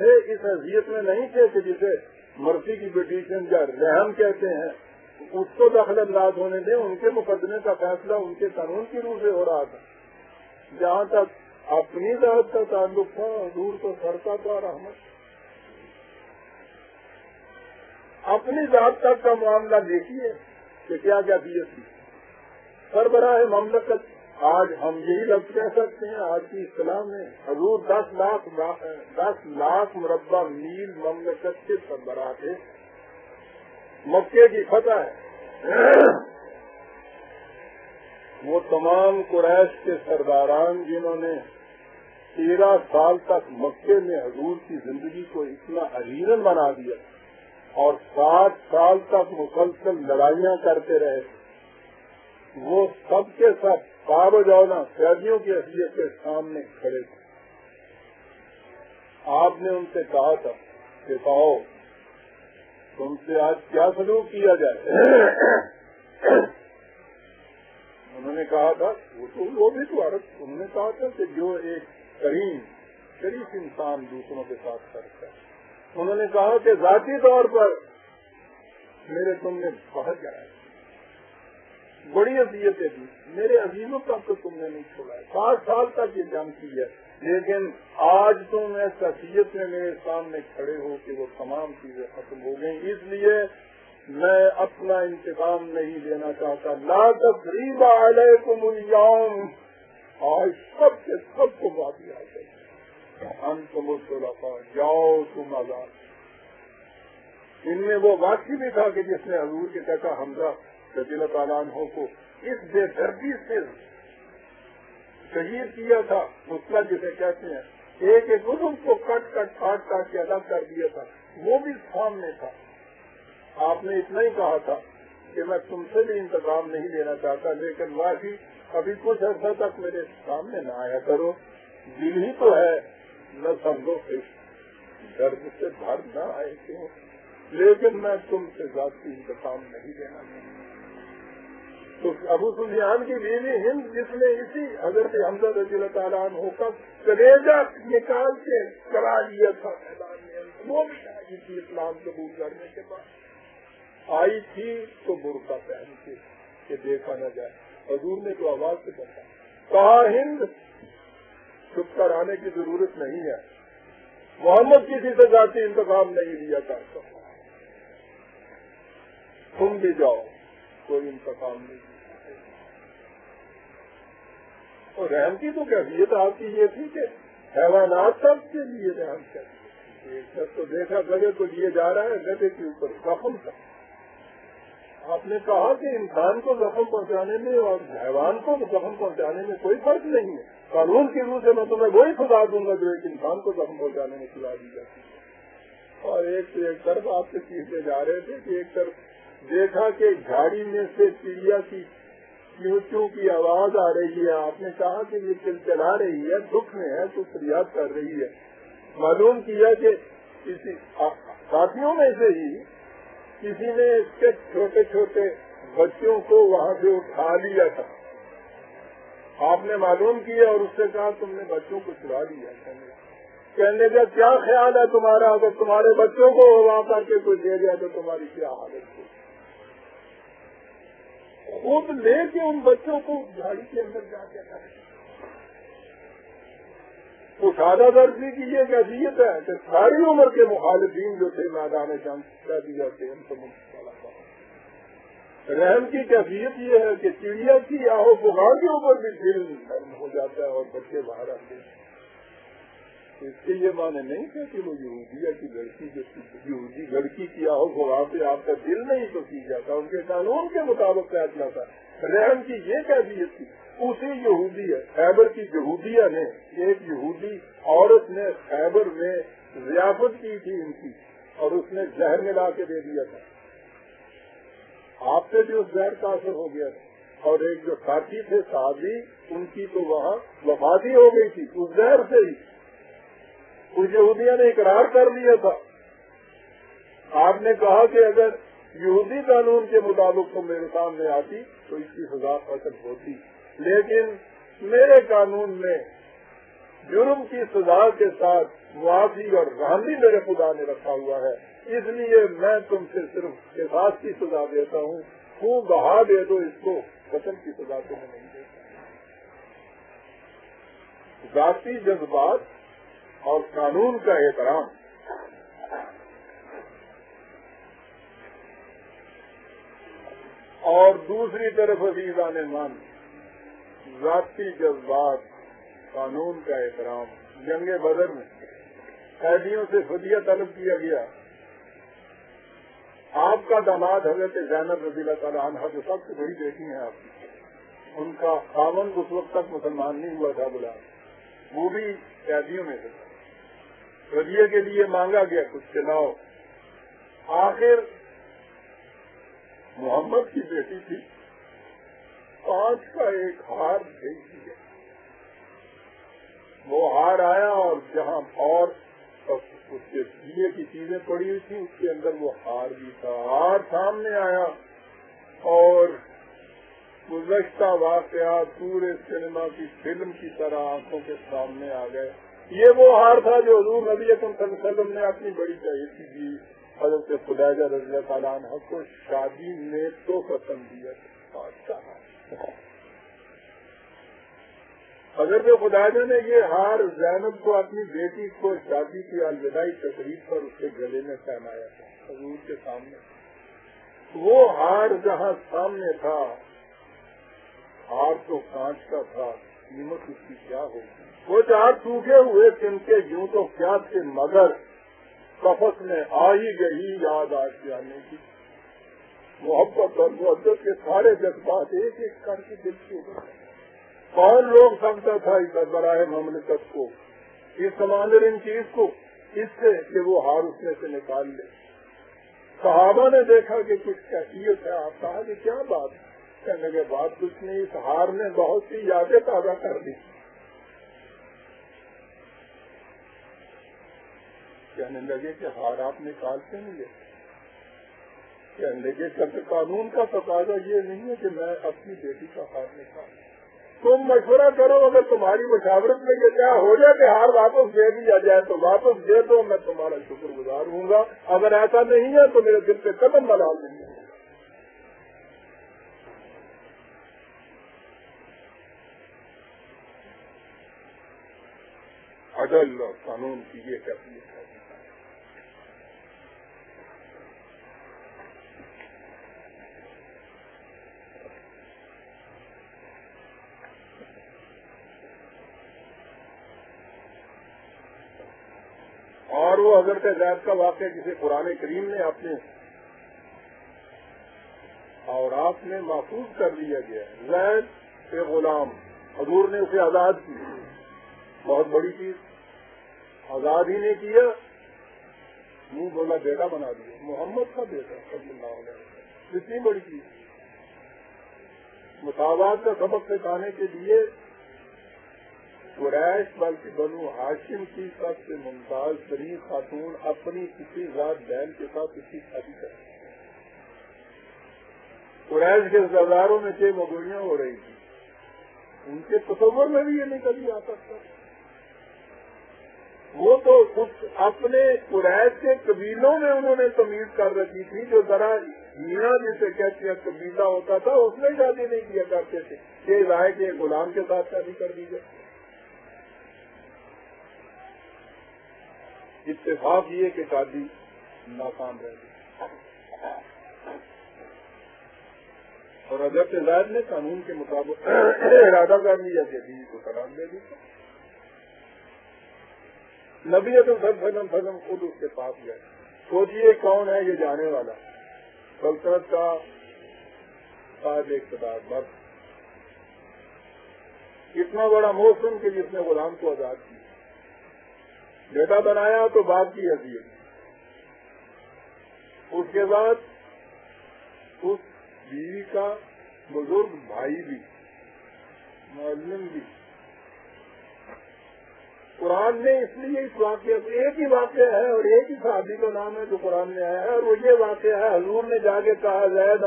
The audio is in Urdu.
تھے اس حیثیت میں نہیں تھے کہ جسے مرسی کی پٹیشن یا رحم کہتے ہیں اس کو دخل انداز ہونے دیں. ان کے مقدمے کا فیصلہ ان کے قانون کی روح سے ہو رہا تھا. جہاں تک اپنی ذات کا تعلق تھا حضور تو سرکا تھا رحمت. اپنی ذات تک کا معاملہ دیکھیے کہ کیا کیفیت تھی. سربراہ مملکت آج ہم یہی لفظ کہہ سکتے ہیں آج کی اصطلاح میں حضور 10 لاکھ مربع میل مملکت کے سربراہ تھے. مکے کی فتح ہے. وہ تمام قریش کے سرداران جنہوں نے 13 سال تک مکے میں حضور کی زندگی کو اتنا حریرن بنا دیا اور 7 سال تک مسلسل لڑائیاں کرتے رہے وہ سب کے سب باوجونا قیدیوں کی حیثیت کے سامنے کھڑے تھے. آپ نے ان سے کہا تھا کہ کہو تم سے آج کیا سلوک کیا جائے. انہوں نے کہا تھا وہ بھی تو عرض انہوں نے کہا تھا کہ جو ایک شریف انسان دوسروں کے ساتھ کرتا ہے. انہوں نے کہا کہ ذاتی طور پر میرے تم نے بہت جایا بڑی اذیتیں دی میرے عزیزوں تک تو تم نے نہیں چھوڑا ہے. 60 سال تک یہ جنگ کی ہے لیکن آج تم اس حیثیت میں میرے سامنے کھڑے ہو کہ وہ تمام چیزیں ختم ہو گئیں. اس لیے میں اپنا انتقام نہیں لینا چاہتا. لا تثریب علیکم اليوم. آج سب کے سب کو معافی آ گئی. انتم الخلفاء جاؤ تم آزاد. ان میں وہ واقعی بھی تھا کہ جس نے حضور کے چچا حمزہ رضی اللہ تعالیٰ عنہ کو اس بے دردی سے شہید کیا تھا. مسئلہ جسے کہتے ہیں ایک عضو کو کاٹ کے الگ کر دیا تھا وہ بھی سامنے تھا. آپ نے اتنا ہی کہا تھا کہ میں تم سے بھی انتقام نہیں لینا چاہتا لیکن واقعی ابھی کچھ عرصہ تک میرے سامنے نہ آیا کرو. دل ہی تو ہے نہ سمجھو درد سے بھر نہ آئے کیوں لیکن میں تم سے ذاتی انتقام نہیں لینا چاہتا. تو ابو سفیان کی بیوی ہند جس نے اسی حضرت حمزہ رضی اللہ تعالیٰ عنہ کا کلیجہ نکال کے کرا لیا تھا وہ بھی آئی تھی اسلام قبول کرنے کے بعد آئی تھی تو برقع پہن کے کہ دیکھا نہ جائے. حضور نے تو آواز سے کہا ہند چھپ کر آنے کی ضرورت نہیں ہے. محمد کسی سے ذاتی انتقام نہیں لیا کرتا. تم بھی جاؤ کوئی انتقام نہیں. اور رحم کی تو کیفیت آپ کی یہ تھی کہ حیوانات سب کے لیے رحم کرتی. ایک شخص تو دیکھا گدھے کو لیے جا رہا ہے گدھے کے اوپر زخم تھا. آپ نے کہا کہ انسان کو زخم پہنچانے میں اور حیوان کو زخم پہنچانے میں کوئی فرق نہیں ہے. قانون کی روح سے میں تمہیں وہی سزا دوں گا جو ایک انسان کو زخم پہنچانے میں سزا دی جاتی ہے. اور ایک طرف آپ سے چیزیں جا رہے تھے کہ ایک طرف دیکھا کہ جھاڑی میں سے چڑیا کی چیوں چیوں کی آواز آ رہی ہے. آپ نے کہا کہ یہ چلچلا رہی ہے دکھ میں ہے تو فریاد کر رہی ہے. معلوم کیا کہ کسی ساتھیوں میں سے ہی کسی نے اس کے چھوٹے چھوٹے بچوں کو وہاں سے اٹھا لیا تھا. آپ نے معلوم کیا اور اس سے کہا تم نے بچوں کو چرا لیا. کہنے کا کیا خیال ہے تمہارا اگر تمہارے بچوں کو وہاں کر کے کوئی دے جائے تو تمہاری کیا حالت ہوگی. خود لے کے ان بچوں کو گاڑی کے اندر جا کے اٹھانا درجی کی یہ کیفیت ہے کہ ساری عمر کے مخالفین جو تھے میدان جنگ کہہ دیا کہ ان کو رحم کی کیفیت یہ ہے کہ چڑیا کی آہو بخار کے اوپر بھی دل نرم ہو جاتا ہے اور بچے باہر آتے ہیں. اس کے یہ معنی نہیں تھے کہ وہ یہودیہ کی لڑکی جو یہودی لڑکی کی آہو بخار سے آپ کا دل نہیں تو کی جاتا. ان کے قانون کے مطابق فیصلہ تھا. رحم کی یہ کیفیت تھی. اسی یہودی ہے خیبر کی یہودیہ نے ایک یہودی عورت نے خیبر میں ضیافت کی تھی ان کی اور اس نے زہر ملا کے دے دیا تھا. آپ سے بھی اس زہر کا اثر ہو گیا تھا اور ایک جو ساتھی تھے صحابی ان کی تو وہاں وفات ہی ہو گئی تھی اس زہر سے ہی. اس یہودیہ نے اقرار کر لیا تھا. آپ نے کہا کہ اگر یہودی قانون کے مطابق تو میرے سامنے آتی تو اس کی سزا قتل ہوتی لیکن میرے قانون میں جرم کی سزا کے ساتھ معافی اور رحمی میرے خدا نے رکھا ہوا ہے، اس لیے میں تم سے صرف قصاص کی سزا دیتا ہوں، خوب بہا دے دو اس کو، قتل کی سزا تمہیں نہیں دیتا۔ ذاتی جذبات اور قانون کا احترام، اور دوسری طرف عزیزان مان ذاتی جذبات قانون کا احترام۔ جنگ بدر میں قیدیوں سے فدیہ طلب کیا گیا، آپ کا داماد حضرت زینب رضی اللہ تعالیٰ عنہ جو سب سے بڑی بیٹی ہیں آپ کی، ان کا خاوند اس وقت تک مسلمان نہیں ہوا تھا، بلا وہ بھی قیدیوں میں سے فدیے کے لیے مانگا گیا کچھ چلاؤ، آخر محمد کی بیٹی تھی، 5 کا ایک ہار بھیج دیا، وہ ہار آیا اور جہاں اور اس کے دیے کی چیزیں پڑی ہوئی تھی اس کے اندر وہ ہار بھی تھا، ہار سامنے آیا اور گزشتہ واقعات پورے سینما کی فلم کی طرح آنکھوں کے سامنے آ گئے۔ یہ وہ ہار تھا جو حضور نبی اکرم صلی اللہ علیہ وسلم نے اپنی بڑی چہیتی دی حضرت خدیجہ رضی اللہ تعالیٰ عنہ کو شادی میں تو ختم دیا تھا۔ حضرت خدیجہ نے یہ ہار زینب کو اپنی بیٹی کو شادی کی الوداعی تقریب پر اس کے گلے میں پہنایا تھا حضور کے سامنے۔ وہ ہار جہاں سامنے تھا، ہار تو کانچ کا تھا، قیمت اس کی کیا ہوگی؟ وہ 4 سوکھے ہوئے تنکے یوں تو کیا تھے، مگر قفس میں آ ہی گئی یاد آج جانے کی، محبت اور محبت کے سارے جذبات ایک ایک کر کے دل کے اوپر۔ کون روک سکتا تھا اس برائے مملکت کو، اس کمانڈر ان چیف کو، اس سے کہ وہ ہار اس میں سے نکال لے؟ صحابہ نے دیکھا کہ کچھ کیفیت ہے، آپ کہا کہ کیا بات؟ کہنے کے بعد کچھ نہیں، اس ہار نے بہت سی یادیں تازہ کر دی۔ کہنے لگے کہ ہار آپ نکالتے نہیں لے، کہنے لگے کہ قانون کا تقاضا یہ نہیں ہے کہ میں اپنی بیٹی کا ہار نکالوں، تم مشورہ کرو، اگر تمہاری مشاورت میں یہ کیا ہو جائے کہ ہار واپس دے دیا جائے تو واپس دے دو، میں تمہارا شکر گزار ہوں گا، اگر ایسا نہیں ہے تو میرے دل پہ قدم نہ ڈال دیں گے۔ عدل اور قانون کی یہ کیفیت ہے۔ اور وہ حضرت زید کا واقعہ جسے قرآن کریم نے اپنے اوراق میں محفوظ کر لیا گیا ہے، زید کے غلام، حضور نے اسے آزاد کیا، بہت بڑی چیز، آزاد ہی نہیں کیا، منہ بولا بیٹا بنا دیا، محمد کا بیٹا صلی اللہ علیہ وسلم، اتنی بڑی چیز۔ مساوات کا سبق سکھانے کے لیے قریش بلکہ بنو ہاشم کی سب سے ممتاز ترین خاتون اپنی کسی ذات بہن کے ساتھ اس کی شادی کرتی، قریش کے سرداروں میں 6 مغولیاں ہو رہی تھی، ان کے تصور میں بھی یہ نہیں کبھی آ سکتا۔ وہ تو خود اپنے قریش کے قبیلوں میں انہوں نے تمیز کر رکھی تھی، جو ذرا میاں جسے کہتے ہیں قبیلہ ہوتا تھا اس میں شادی نہیں کیا کرتے تھے، یہ رائے کے غلام کے ساتھ شادی کر دی جائے۔ اتفاق یہ کہ شادی ناکام رہ گئی، اور حضرت زید نے قانون کے مطابق ارادہ کر لیا کہ بیوی کو طلاق دے دی۔ نبی اکرم صلی اللہ علیہ وسلم خود اس کے پاس گئے، سوچیے کون ہے یہ جانے والا، سلطنت کا صاحب اقتدار، بس اتنا بڑا موسم کہ جس نے غلام کو آزاد کیا، بیٹا بنایا تو باپ کی حیثیت، اس کے بعد اس بیوی کا بزرگ بھائی بھی، معلم بھی۔ قرآن نے اس لیے اس واقعے ایک ہی واقعہ ہے اور ایک ہی صحابی کا نام ہے جو قرآن میں آیا ہے، اور وہ یہ واقعہ ہے حضور نے جا کے کہا زید